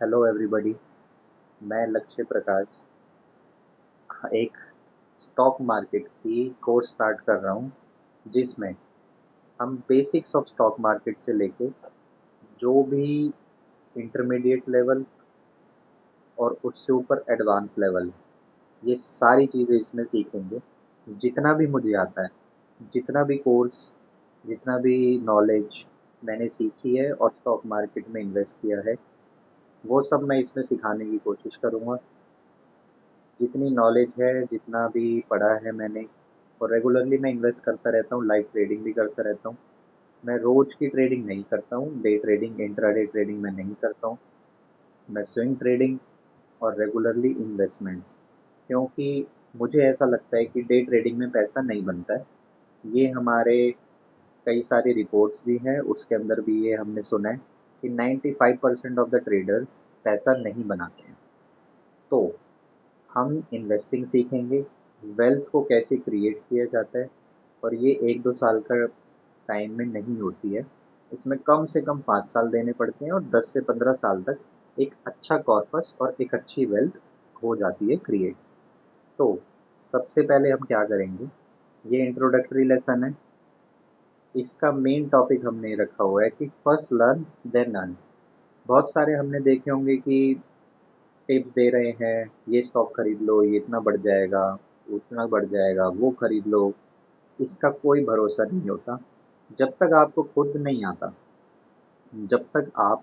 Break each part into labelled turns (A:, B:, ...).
A: Hello everybody. मैं लक्ष्य प्रकाश एक स्टॉक मार्केट की कोर्स स्टार्ट कर रहा हूँ, जिसमें हम बेसिक्स ऑफ स्टॉक मार्केट से लेके जो भी इंटरमीडिएट लेवल और उससे ऊपर एडवांस लेवल, ये सारी चीज़ें इसमें सीखेंगे। जितना भी मुझे आता है, जितना भी कोर्स, जितना भी नॉलेज मैंने सीखी है और स्टॉक मार्केट में इन्वेस्ट किया है, वो सब मैं इसमें सिखाने की कोशिश करूँगा। जितनी नॉलेज है, जितना भी पढ़ा है मैंने, और रेगुलरली मैं इन्वेस्ट करता रहता हूँ, लाइव ट्रेडिंग भी करता रहता हूँ। मैं रोज़ की ट्रेडिंग नहीं करता हूँ, डे ट्रेडिंग, इंट्राडे ट्रेडिंग मैं नहीं करता हूँ। मैं स्विंग ट्रेडिंग और रेगुलरली इन्वेस्टमेंट्स, क्योंकि मुझे ऐसा लगता है कि डे ट्रेडिंग में पैसा नहीं बनता है। ये हमारे कई सारी रिपोर्ट्स भी हैं, उसके अंदर भी ये हमने सुना है कि 95% ऑफ द ट्रेडर्स पैसा नहीं बनाते हैं। तो हम इन्वेस्टिंग सीखेंगे, वेल्थ को कैसे क्रिएट किया जाता है, और ये 1-2 साल का टाइम में नहीं होती है। इसमें कम से कम 5 साल देने पड़ते हैं और 10 से 15 साल तक एक अच्छा कॉर्पस और एक अच्छी वेल्थ हो जाती है क्रिएट। तो सबसे पहले हम क्या करेंगे, ये इंट्रोडक्टरी लेसन है। इसका मेन टॉपिक हमने रखा हुआ है कि फर्स्ट लर्न देन अर्न। बहुत सारे हमने देखे होंगे कि टिप्स दे रहे हैं, ये स्टॉक खरीद लो, ये इतना बढ़ जाएगा, उतना बढ़ जाएगा, वो खरीद लो। इसका कोई भरोसा नहीं होता जब तक आपको खुद नहीं आता। जब तक आप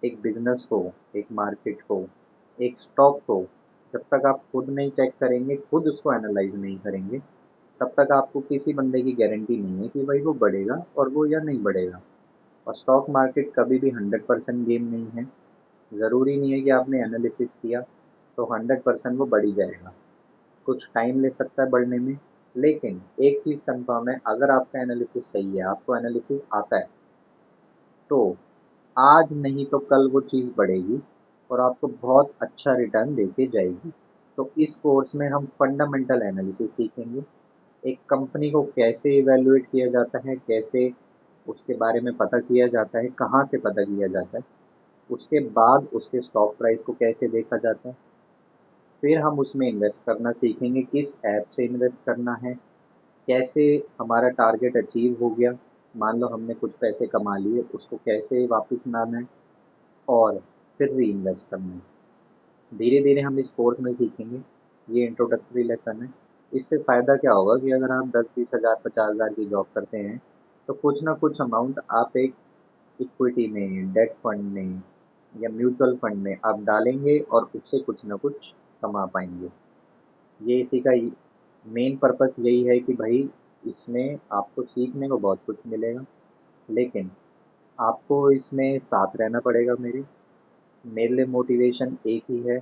A: एक बिजनेस को, एक मार्केट को, एक स्टॉक को, जब तक आप खुद नहीं चेक करेंगे, खुद उसको एनालाइज नहीं करेंगे, तब तक आपको किसी बंदे की गारंटी नहीं है कि भाई वो बढ़ेगा और वो या नहीं बढ़ेगा। और स्टॉक मार्केट कभी भी 100% गेम नहीं है। ज़रूरी नहीं है कि आपने एनालिसिस किया तो 100% वो बढ़ ही जाएगा। कुछ टाइम ले सकता है बढ़ने में, लेकिन एक चीज़ कंफर्म है, अगर आपका एनालिसिस सही है, आपको एनालिसिस आता है, तो आज नहीं तो कल वो चीज़ बढ़ेगी और आपको बहुत अच्छा रिटर्न देके जाएगी। तो इस कोर्स में हम फंडामेंटल एनालिसिस सीखेंगे। एक कंपनी को कैसे इवैल्यूएट किया जाता है, कैसे उसके बारे में पता किया जाता है, कहाँ से पता किया जाता है, उसके बाद उसके स्टॉक प्राइस को कैसे देखा जाता है। फिर हम उसमें इन्वेस्ट करना सीखेंगे, किस ऐप से इन्वेस्ट करना है, कैसे हमारा टारगेट अचीव हो गया, मान लो हमने कुछ पैसे कमा लिए, उसको कैसे वापस लाना है और फिर री इन्वेस्ट करना है। धीरे धीरे हम इस कोर्स में सीखेंगे। ये इंट्रोडक्टरी लेसन है। इससे फ़ायदा क्या होगा कि अगर आप 10-20 हज़ार 50,000 की जॉब करते हैं, तो कुछ ना कुछ अमाउंट आप एक इक्विटी में, डेट फंड में या म्यूचुअल फंड में आप डालेंगे और उससे कुछ ना कुछ कमा पाएंगे। ये इसी का मेन पर्पस यही है कि भाई, इसमें आपको सीखने को बहुत कुछ मिलेगा, लेकिन आपको इसमें साथ रहना पड़ेगा मेरे लिए मोटिवेशन एक ही है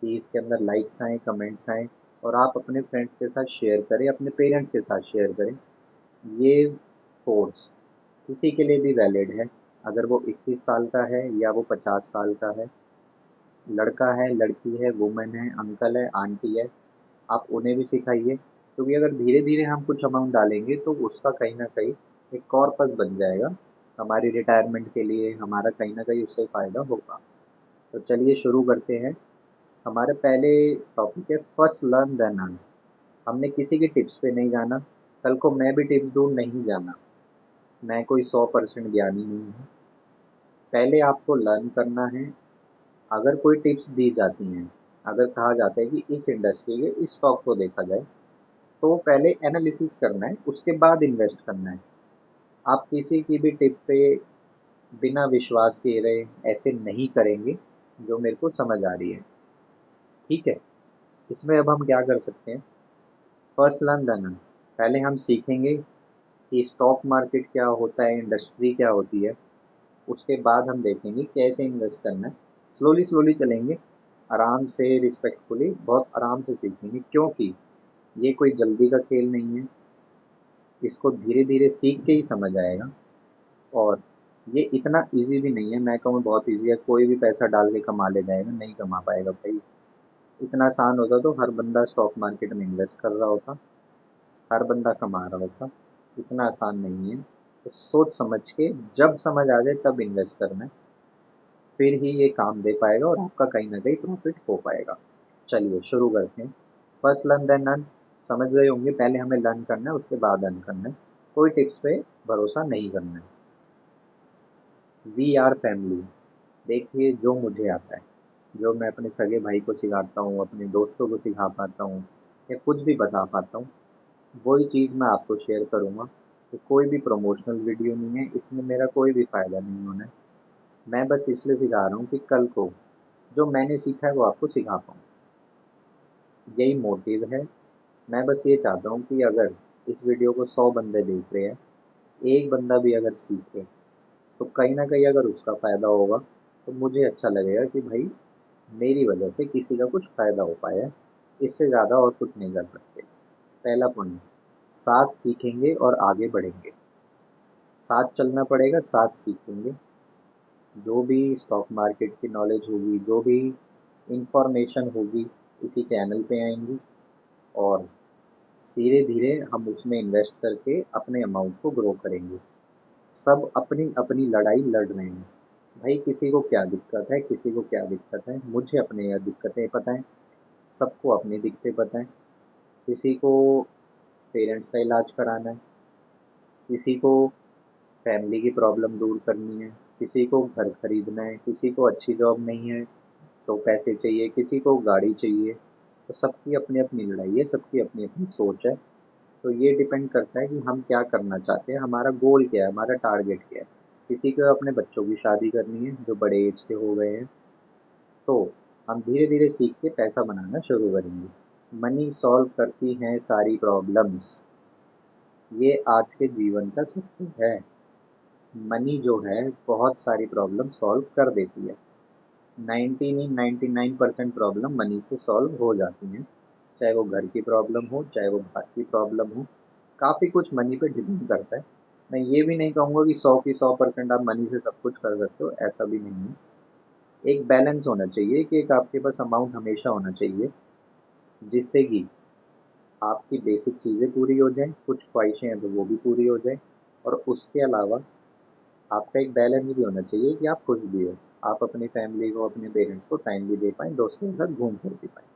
A: कि इसके अंदर लाइक्स आएँ, कमेंट्स आएँ और आप अपने फ्रेंड्स के साथ शेयर करें, अपने पेरेंट्स के साथ शेयर करें। ये कोर्स किसी के लिए भी वैलिड है, अगर वो 21 साल का है या वो 50 साल का है, लड़का है, लड़की है, वुमन है, अंकल है, आंटी है, आप उन्हें भी सिखाइए। क्योंकि अगर धीरे-धीरे हम कुछ अमाउंट डालेंगे तो उसका कहीं न कहीं एक कॉर्पस बन जाएगा। हमारी रिटायरमेंट के लिए हमारा कहीं न कहीं उससे फ़ायदा होगा। तो चलिए शुरू करते हैं। हमारे पहले टॉपिक है फर्स्ट लर्न देन अर्न। हमने किसी की टिप्स पे नहीं जाना। कल को मैं भी टिप्स दूँ, नहीं जाना। मैं कोई 100% ज्ञानी नहीं हूँ। पहले आपको लर्न करना है। अगर कोई टिप्स दी जाती हैं, अगर कहा जाता है कि इस इंडस्ट्री के इस स्टॉक को देखा जाए, तो पहले एनालिसिस करना है, उसके बाद इन्वेस्ट करना है। आप किसी की भी टिप पे बिना विश्वास किए रहे ऐसे नहीं करेंगे, जो मेरे को समझ आ रही है। ठीक है? इसमें अब हम क्या कर सकते हैं, फर्स्ट लर्न देन अर्न। पहले हम सीखेंगे कि स्टॉक मार्केट क्या होता है, इंडस्ट्री क्या होती है। उसके बाद हम देखेंगे कैसे इन्वेस्ट करना है। स्लोली स्लोली चलेंगे, आराम से, रिस्पेक्टफुली, बहुत आराम से सीखेंगे, क्योंकि ये कोई जल्दी का खेल नहीं है। इसको धीरे धीरे सीख के ही समझ आएगा। और ये इतना इजी भी नहीं है, मैं कहूँ बहुत इजी है, कोई भी पैसा डाल के कमा ले जाएगा, नहीं कमा पाएगा भाई। इतना आसान होता तो हर बंदा स्टॉक मार्केट में इन्वेस्ट कर रहा होता, हर बंदा कमा रहा होता। इतना आसान नहीं है। तो सोच समझ के, जब समझ आ जाए तब इन्वेस्ट करना है। फिर ही ये काम दे पाएगा और आपका कहीं ना कहीं प्रॉफिट हो पाएगा। चलिए शुरू करते हैं। फर्स्ट लर्न देन अर्न, समझ गए होंगे, पहले हमें लर्न करना है उसके बाद अर्न करना है। कोई टिप्स पे भरोसा नहीं करना है। We are family. देखिए जो मुझे आता है, जो मैं अपने सगे भाई को सिखाता हूँ, अपने दोस्तों को सिखा पाता हूँ या कुछ भी बता पाता हूँ, वही चीज़ मैं आपको शेयर करूँगा। तो कोई भी प्रमोशनल वीडियो नहीं है, इसमें मेरा कोई भी फ़ायदा नहीं होना है। मैं बस इसलिए सिखा रहा हूँ कि कल को जो मैंने सीखा है वो आपको सिखा पाऊँ, यही मोटिव है। मैं बस ये चाहता हूँ कि अगर इस वीडियो को 100 बंदे देख रहे हैं, एक बंदा भी अगर सीखे तो कहीं ना कहीं अगर उसका फ़ायदा होगा तो मुझे अच्छा लगेगा कि भाई मेरी वजह से किसी का कुछ फ़ायदा हो पाया है। इससे ज़्यादा और कुछ नहीं कर सकते। पहला पॉइंट, साथ सीखेंगे और आगे बढ़ेंगे। साथ चलना पड़ेगा, साथ सीखेंगे। जो भी स्टॉक मार्केट की नॉलेज होगी, जो भी इंफॉर्मेशन होगी, इसी चैनल पे आएंगी और धीरे धीरे हम उसमें इन्वेस्ट करके अपने अमाउंट को ग्रो करेंगे। सब अपनी अपनी लड़ाई लड़ रहे हैं। भाई किसी को क्या दिक्कत है, किसी को क्या दिक्कत है, मुझे अपने यहाँ दिक्कतें पता है, सबको अपनी दिक्कतें पता है। किसी को पेरेंट्स का इलाज कराना है, किसी को फैमिली की प्रॉब्लम दूर करनी है, किसी को घर खरीदना है, किसी को अच्छी जॉब नहीं है तो पैसे चाहिए, किसी को गाड़ी चाहिए। तो सबकी अपनी अपनी लड़ाई है, सबकी अपनी अपनी सोच है। तो ये डिपेंड करता है कि हम क्या करना चाहते हैं, हमारा गोल क्या है, हमारा टारगेट क्या है। किसी को अपने बच्चों की शादी करनी है जो बड़े एज के हो गए हैं, तो हम धीरे धीरे सीख के पैसा बनाना शुरू करेंगे। मनी सॉल्व करती हैं सारी प्रॉब्लम्स, ये आज के जीवन का सत्य है। मनी जो है बहुत सारी प्रॉब्लम सॉल्व कर देती है। 99% प्रॉब्लम मनी से सॉल्व हो जाती हैं। चाहे वो घर की प्रॉब्लम हो, चाहे वो बाहर की प्रॉब्लम हो, काफ़ी कुछ मनी पे डिपेंड करता है। मैं ये भी नहीं कहूँगा कि 100 की 100% आप मनी से सब कुछ कर सकते हो, ऐसा भी नहीं है। एक बैलेंस होना चाहिए कि एक आपके पास अमाउंट हमेशा होना चाहिए, जिससे कि आपकी बेसिक चीज़ें पूरी हो जाएँ, कुछ ख्वाहिशें हैं तो वो भी पूरी हो जाएँ। और उसके अलावा आपका एक बैलेंस भी होना चाहिए कि आप खुश भी हो। आप अपनी फैमिली को, अपने पेरेंट्स को टाइम भी दे पाएँ, दोस्तों के साथ घूम फिर भी पाएँ।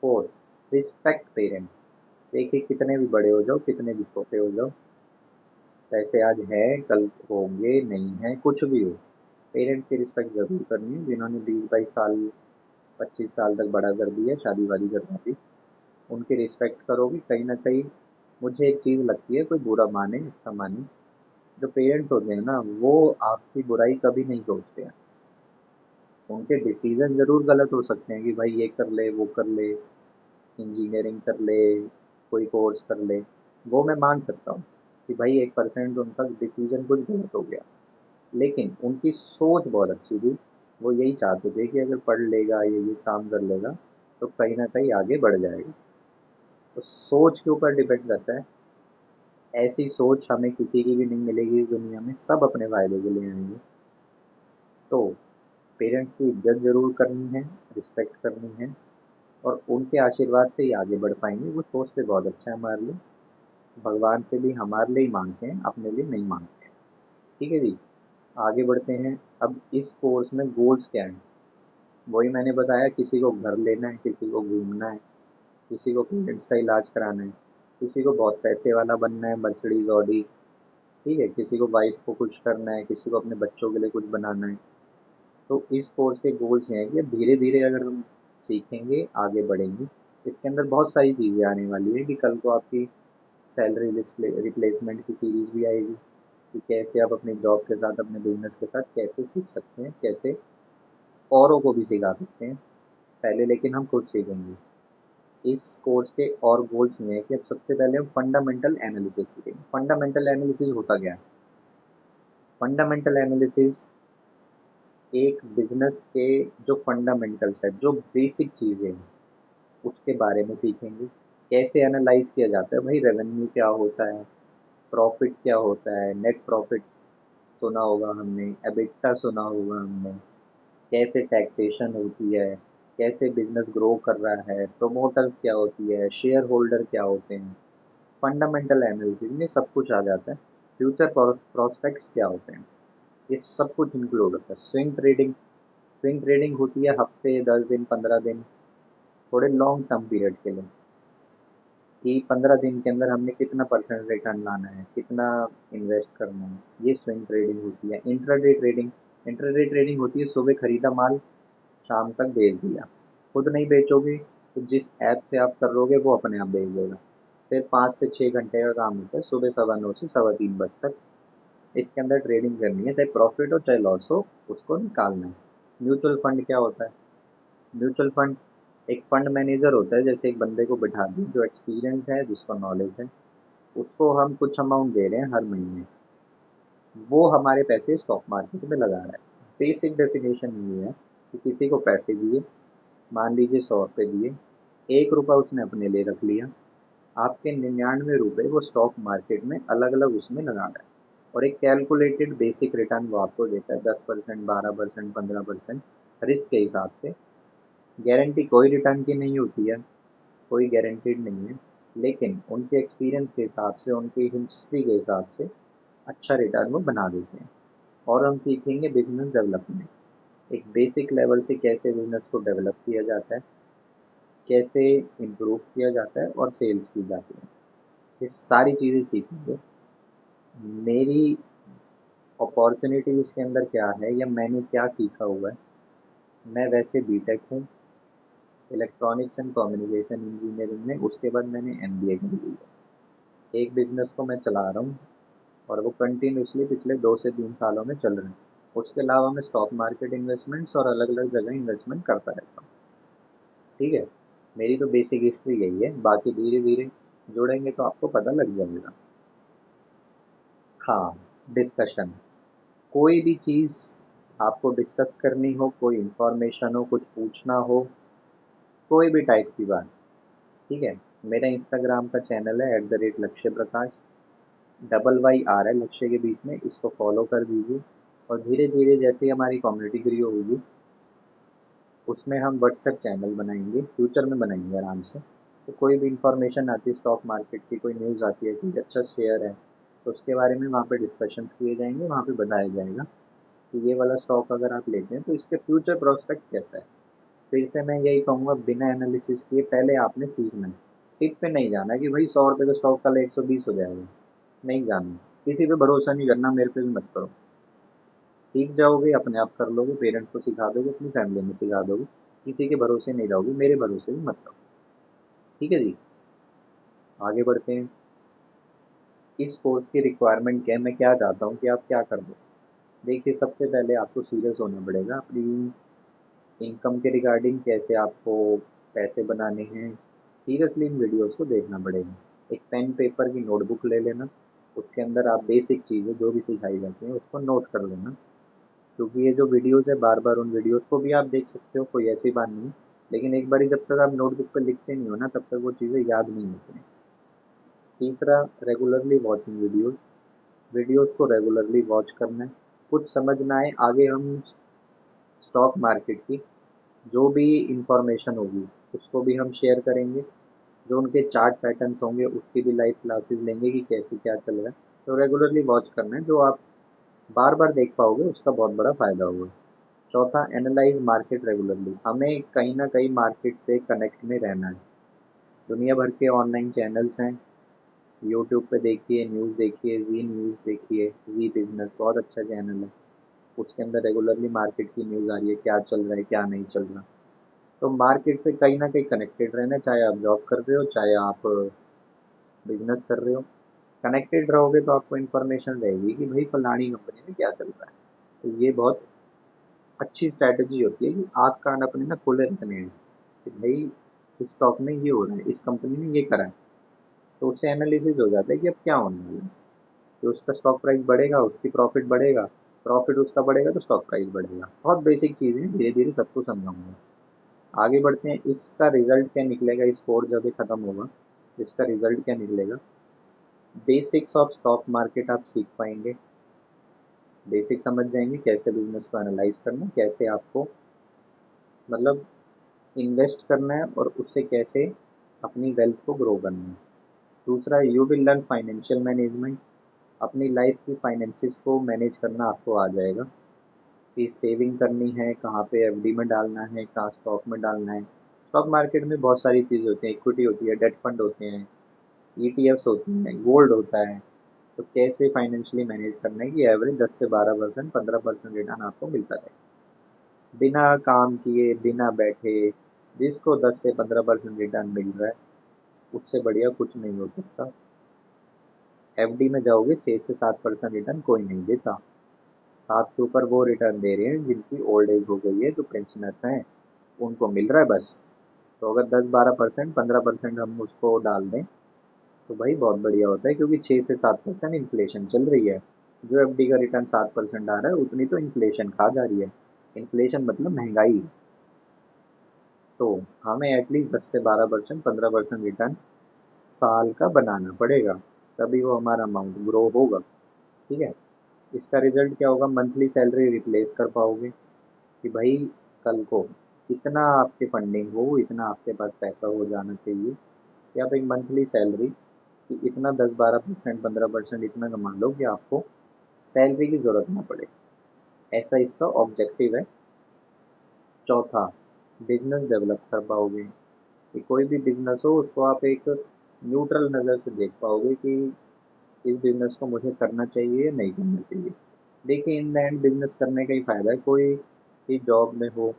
A: 4, रिस्पेक्ट पेरेंट्स। देखिए कितने भी बड़े हो जाओ, कितने भी छोटे हो जाओ, पैसे आज है कल होंगे नहीं है, कुछ भी हो, पेरेंट्स की रिस्पेक्ट ज़रूर करनी है। जिन्होंने 20-22 साल, 25 साल तक बड़ा कर दिया, शादी वादी करवा दी, उनकी रिस्पेक्ट करोगे कहीं ना कहीं। मुझे एक चीज़ लगती है, कोई बुरा माने अच्छा माने, जो पेरेंट्स होते हैं ना वो आपकी बुराई कभी नहीं सोचते हैं। उनके डिसीजन ज़रूर गलत हो सकते हैं कि भाई ये कर ले, वो कर ले, इंजीनियरिंग कर ले, कोई कोर्स कर ले, वो मैं मान सकता हूँ कि भाई 1% उनका डिसीजन कुछ गलत हो गया। लेकिन उनकी सोच बहुत अच्छी थी। वो यही चाहते थे कि अगर पढ़ लेगा, ये काम कर लेगा तो कहीं ना कहीं आगे बढ़ जाएगा। तो सोच के ऊपर डिपेंड करता है। ऐसी सोच हमें किसी की भी नहीं मिलेगी इस दुनिया में, सब अपने फ़ायदे के लिए आएंगे। तो पेरेंट्स की इज्जत ज़रूर करनी है, रिस्पेक्ट करनी है और उनके आशीर्वाद से ही आगे बढ़ पाएंगे। वो सोचते बहुत अच्छा है हमारे लिए, भगवान से भी हमारे लिए ही मांगते हैं, अपने लिए नहीं मांगते हैं। ठीक है जी, आगे बढ़ते हैं। अब इस कोर्स में गोल्स क्या हैं, वही मैंने बताया। किसी को घर लेना है, किसी को घूमना है, किसी को पेरेंट्स का इलाज कराना है, किसी को बहुत पैसे वाला बनना है, मर्सिडीज ऑडी। ठीक है, किसी को वाइफ को कुछ करना है, किसी को अपने बच्चों के लिए कुछ बनाना है। तो इस कोर्स के गोल्स ये हैं कि धीरे धीरे अगर हम सीखेंगे, आगे बढ़ेंगे। इसके अंदर बहुत सारी चीज़ें आने वाली है कि कल को आपकी सैलरी रिप्लेसमेंट की सीरीज़ भी आएगी कि कैसे आप अपने जॉब के साथ, अपने बिजनेस के साथ कैसे सीख सकते हैं, कैसे औरों को भी सिखा सकते हैं। पहले लेकिन हम खुद सीखेंगे। इस कोर्स के और गोल्स ये हैं कि अब सबसे पहले हम फंडामेंटल एनालिसिस सीखेंगे। फंडामेंटल एनालिसिस होता क्या है? फंडामेंटल एनालिसिस एक बिजनेस के जो फंडामेंटल्स है, जो बेसिक चीज़ें हैं, उसके बारे में सीखेंगे। कैसे एनालाइज किया जाता है, भाई रेवेन्यू क्या होता है, प्रॉफिट क्या होता है, नेट प्रॉफिट सुना होगा हमने, एबिटा सुना होगा हमने, कैसे टैक्सेशन होती है, कैसे बिजनेस ग्रो कर रहा है, प्रोमोटर्स क्या होती है, शेयर होल्डर क्या होते हैं। फंडामेंटल एनालिसिस में सब कुछ आ जाता है। फ्यूचर प्रोस्पेक्ट्स क्या होते हैं, ये सब कुछ इंक्लूड होता है। स्विंग ट्रेडिंग होती है हफ्ते, 10 दिन, 15 दिन, थोड़े लॉन्ग टर्म पीरियड के लिए, कि 15 दिन के अंदर हमने कितना परसेंट रिटर्न लाना है, कितना इन्वेस्ट करना है, ये स्विंग ट्रेडिंग होती है। इंट्राडे ट्रेडिंग होती है सुबह खरीदा माल, शाम तक बेच दिया। खुद नहीं बेचोगे तो जिस ऐप से आप कर लोगे वो अपने आप बेच देगा। फिर 5 से 6 घंटे का काम होता है, सुबह 9:15 से 3:15 तक। इसके अंदर ट्रेडिंग करनी है, चाहे प्रॉफिट हो चाहे लॉस हो, उसको निकालना है। म्यूचुअल फंड क्या होता है? म्यूचुअल फंड एक फंड मैनेजर होता है, जैसे एक बंदे को बिठा दिया जो एक्सपीरियंस है, जिसको नॉलेज है, उसको हम कुछ अमाउंट दे रहे हैं हर महीने, वो हमारे पैसे स्टॉक मार्केट में लगा रहा है। बेसिक डेफिनेशन ये है कि किसी को पैसे दिए, मान लीजिए 100 रुपये दिए, 1 रुपया उसने अपने लिए रख लिया, आपके 99 रुपये वो स्टॉक मार्केट में अलग अलग उसमें लगा रहा है, और एक कैलकुलेटेड बेसिक रिटर्न वो आपको देता है, 10%, 12%, 15%, रिस्क के हिसाब से। गारंटी कोई रिटर्न की नहीं होती है, कोई गारंटीड नहीं है, लेकिन उनके एक्सपीरियंस के हिसाब से, उनकी हिस्ट्री के हिसाब से अच्छा रिटर्न वो बना देते हैं। और हम सीखेंगे बिजनेस डेवलपमेंट, एक बेसिक लेवल से कैसे बिजनेस को डेवलप किया जाता है, कैसे इम्प्रूव किया जाता है और सेल्स की जाती है, ये सारी चीज़ें सीखेंगे। मेरी अपॉर्चुनिटी इसके अंदर क्या है या मैंने क्या सीखा हुआ है? मैं वैसे बीटेक हूँ इलेक्ट्रॉनिक्स एंड कम्युनिकेशन इंजीनियरिंग में, उसके बाद मैंने एमबीए कर ली है। एक बिजनेस को मैं चला रहा हूँ और वो कंटिन्यूसली पिछले 2 से 3 सालों में चल रहे हैं। उसके अलावा मैं स्टॉक मार्केट इन्वेस्टमेंट्स और अलग अलग जगह इन्वेस्टमेंट करता रहता हूँ। ठीक है, मेरी तो बेसिक हिस्ट्री यही है, बाकी धीरे धीरे जुड़ेंगे तो आपको पता लग जाएगा। हाँ, डिस्कशन, कोई भी चीज़ आपको डिस्कस करनी हो, कोई इंफॉर्मेशन हो, कुछ पूछना हो, कोई भी टाइप की बात, ठीक है। मेरा इंस्टाग्राम का चैनल है @लक्ष्य प्रकाश, WYR है लक्ष्य के बीच में, इसको फॉलो कर दीजिए। और धीरे धीरे जैसे ही हमारी कम्युनिटी ग्रो होगी, उसमें हम व्हाट्सएप चैनल बनाएंगे, फ्यूचर में बनाएंगे आराम से। तो कोई भी इंफॉर्मेशन आती है स्टॉक मार्केट की, कोई न्यूज़ आती है, कोई अच्छा शेयर है, तो उसके बारे में वहाँ पे डिस्कशंस किए जाएंगे, वहाँ पे बताया जाएगा कि ये वाला स्टॉक अगर आप लेते हैं तो इसके फ्यूचर प्रोस्पेक्ट कैसा है। फिर से मैं यही कहूँगा, बिना एनालिसिस किए पहले आपने सीखना है। टिप पे नहीं जाना कि भाई 100 रुपये का स्टॉक कल 120 हो जाएगा, नहीं जाना। किसी पे भरोसा नहीं करना, मेरे पे भी मत करो। सीख जाओगे अपने आप कर लोगे, पेरेंट्स को सिखा दोगे, अपनी फैमिली में सिखा दोगे, किसी के भरोसे नहीं रहोगे, मेरे भरोसे भी मत रहो। ठीक है जी, आगे बढ़ते हैं। इस कोर्स की रिक्वायरमेंट क्या है, मैं क्या चाहता हूँ कि आप क्या कर दो। देखिए, सबसे पहले आपको सीरियस होना पड़ेगा अपनी इनकम के रिगार्डिंग, कैसे आपको पैसे बनाने हैं। सीरियसली इन वीडियोस को देखना पड़ेगा। एक पेन पेपर की नोटबुक ले लेना, उसके अंदर आप बेसिक चीज़ें जो भी सिखाई जाती हैं उसको नोट कर लेना, क्योंकि ये जो वीडियोस है बार बार उन वीडियोस को भी आप देख सकते हो, कोई ऐसी बात नहीं। लेकिन एक बार जब तक आप नोटबुक पर लिखते नहीं हो ना, तब तक वो चीज़ें याद नहीं होती हैं। तीसरा, रेगुलरली वॉचिंग वीडियोस, वीडियोस को रेगुलरली वॉच करना है। कुछ समझ ना आए, आगे हम स्टॉक मार्केट की जो भी इंफॉर्मेशन होगी उसको भी हम शेयर करेंगे। जो उनके चार्ट पैटर्न्स होंगे उसकी भी लाइव क्लासेस लेंगे कि कैसे क्या चल रहा है। तो रेगुलरली वॉच करना है, जो आप बार बार देख पाओगे उसका बहुत बड़ा फ़ायदा होगा। चौथा, एनालाइज मार्केट रेगुलरली, हमें कहीं ना कहीं मार्केट से कनेक्ट में रहना है। दुनिया भर के ऑनलाइन चैनल्स हैं, यूट्यूब पे देखिए, न्यूज़ देखिए, जी न्यूज़ देखिए, जी बिजनेस बहुत अच्छा चैनल है, उसके अंदर रेगुलरली मार्केट की न्यूज़ आ रही है, क्या चल रहा है क्या नहीं चल रहा। तो मार्केट से कहीं ना कहीं कनेक्टेड रहना, चाहे आप जॉब कर रहे हो चाहे आप बिजनेस कर रहे हो। कनेक्टेड रहोगे तो आपको इन्फॉर्मेशन रहेगी कि भाई फलानी कंपनी में क्या चल रहा है। तो ये बहुत अच्छी स्ट्रैटेजी होती है कि आँख कान अपने ना खुले रखने हैं, कि भाई इस स्टॉक में ये हो रहा है, इस कंपनी ने ये करा है। तो उससे एनालिसिस हो जाता है कि अब क्या होने वाला है। कि उसका स्टॉक प्राइस बढ़ेगा, उसकी प्रॉफिट बढ़ेगा, प्रॉफिट उसका बढ़ेगा तो स्टॉक प्राइस बढ़ेगा। बहुत बेसिक चीज़ें हैं, धीरे धीरे सबको समझाऊंगा। आगे बढ़ते हैं, इसका रिजल्ट क्या निकलेगा, इस कोर्स जब ये खत्म होगा इसका रिजल्ट क्या निकलेगा। बेसिक्स ऑफ स्टॉक मार्केट आप सीख पाएंगे, बेसिक समझ जाएंगे कैसे बिजनेस को एनालाइज करना, कैसे आपको मतलब इन्वेस्ट करना है और उससे कैसे अपनी वेल्थ को ग्रो करना है। दूसरा, you will learn financial management, अपनी लाइफ की फाइनेंसिस को मैनेज करना आपको आ जाएगा कि सेविंग करनी है, कहाँ पे एफडी में डालना है, कहाँ स्टॉक में डालना है। स्टॉक मार्केट में बहुत सारी चीज़ होती हैं, इक्विटी होती है, डेट फंड होते हैं, ईटीएफ्स होती हैं, गोल्ड होता है। तो कैसे फाइनेंशियली मैनेज करना है कि एवरेज 10 से 12%, 15% रिटर्न आपको मिलता रहे, बिना काम किए, बिना बैठे। जिसको 10 से 15% रिटर्न मिल रहा है, उससे बढ़िया कुछ नहीं हो सकता। एफडी में जाओगे 6 से 7% रिटर्न कोई नहीं देता। 7 से ऊपर वो रिटर्न दे रहे हैं जिनकी ओल्ड एज हो गई है, जो पेंशनर्स हैं, उनको मिल रहा है बस। तो अगर 10-12%, 15% हम उसको डाल दें तो भाई बहुत बढ़िया होता है, क्योंकि 6 से 7% इन्फ्लेशन चल रही है। जो एफडी का रिटर्न 7% आ रहा है, उतनी तो इन्फ्लेशन खा जा रही है। इन्फ्लेशन मतलब महंगाई। तो हमें एटलीस्ट 10 से 12%, 15% रिटर्न साल का बनाना पड़ेगा, तभी वो हमारा अमाउंट ग्रो होगा। ठीक है। इसका रिजल्ट क्या होगा? मंथली सैलरी रिप्लेस कर पाओगे कि भाई कल को इतना आपकी फंडिंग हो, इतना आपके पास पैसा हो जाना चाहिए कि आप एक मंथली सैलरी कि इतना 10-12%, 15% इतना कमा लो कि आपको सैलरी की ज़रूरत ना पड़े। ऐसा इसका ऑब्जेक्टिव है। चौथा, बिजनेस डेवलप कर पाओगे कि कोई भी बिजनेस हो उसको आप एक न्यूट्रल नज़र से देख पाओगे कि इस बिजनेस को मुझे करना चाहिए या नहीं करना चाहिए। देखिए, इन द एंड बिजनेस करने का ही फ़ायदा है। कोई भी जॉब में हो,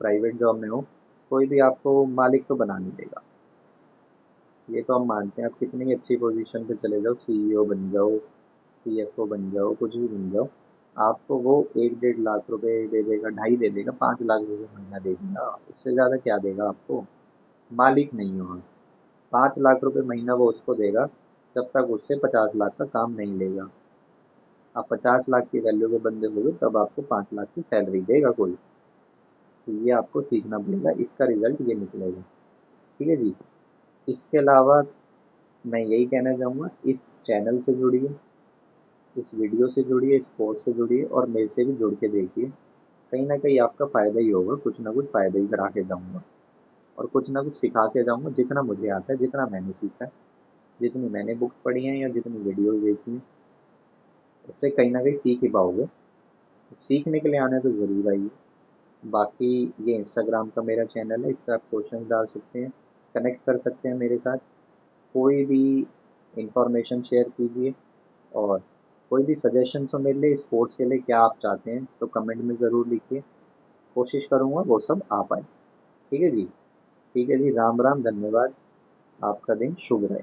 A: प्राइवेट जॉब में हो, कोई भी आपको मालिक तो बना नहीं देगा। ये तो हम मानते हैं। आप कितनी अच्छी पोजीशन पे चले जाओ, सीईओ बन जाओ, सीएफओ बन जाओ, कुछ भी बन जाओ, आपको वो 1-1.5 लाख रुपए दे देगा, ढाई दे देगा, 5 लाख रुपए महीना दे देगा। उससे ज़्यादा क्या देगा आपको? मालिक नहीं हो आप। 5 लाख रुपए महीना वो उसको देगा जब तक उससे 50 लाख का काम नहीं लेगा। आप 50 लाख की वैल्यू के बंदे हो गए, तब आपको 5 लाख की सैलरी देगा कोई। तो ये आपको सीखना पड़ेगा, इसका रिजल्ट ये निकलेगा। ठीक है जी। इसके अलावा मैं यही कहना चाहूँगा, इस चैनल से जुड़िए, इस वीडियो से जुड़िए, इस कोर्स से जुड़िए और मेरे से भी जुड़ के देखिए। कहीं ना कहीं आपका फ़ायदा ही होगा, कुछ ना कुछ फ़ायदा ही करा के जाऊँगा और कुछ ना कुछ सिखा के जाऊँगा, जितना मुझे आता है, जितना मैंने सीखा है, जितनी मैंने बुक्स पढ़ी हैं या जितनी वीडियोज़ देखी हैं, उससे कहीं ना कहीं सीख ही पाओगे। सीखने के लिए आना तो ज़रूर आइए। बाकी ये इंस्टाग्राम का मेरा चैनल है, इस पर आप क्वेश्चन डाल सकते हैं, कनेक्ट कर सकते हैं मेरे साथ, कोई भी इंफॉर्मेशन शेयर कीजिए। और कोई भी सजेशंस हो मेरे लिए, स्पोर्ट्स के लिए क्या आप चाहते हैं तो कमेंट में ज़रूर लिखिए। कोशिश करूँगा वो सब आ पाए। ठीक है जी। ठीक है जी। राम राम, धन्यवाद। आपका दिन शुभ रहे।